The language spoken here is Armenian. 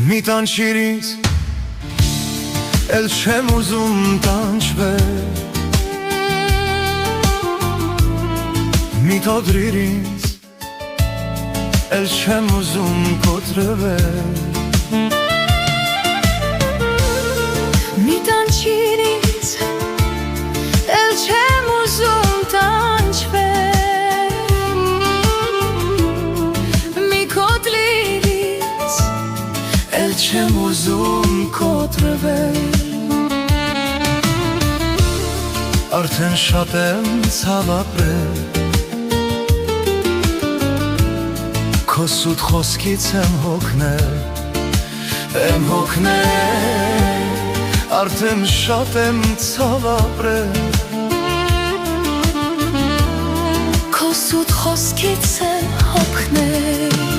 Մի տանջիր ինձ, էլ չեմ ուզում տանջվել, մի թողիր ինձ, էլ չեմ ուզում կոտրվել, մի տանջիր ինձ, էլ չեմ ուզում տանջվել, մի կոտրիր ինձ, էլ չեմ ուզում կոտրվել, արդեն շատ եմ ցավ ապրել, քո սուտ խոսքից եմ հոգնել, արդեն շատ եմ ցավ ապրել, քո սուտ խոսքից եմ հոգնել,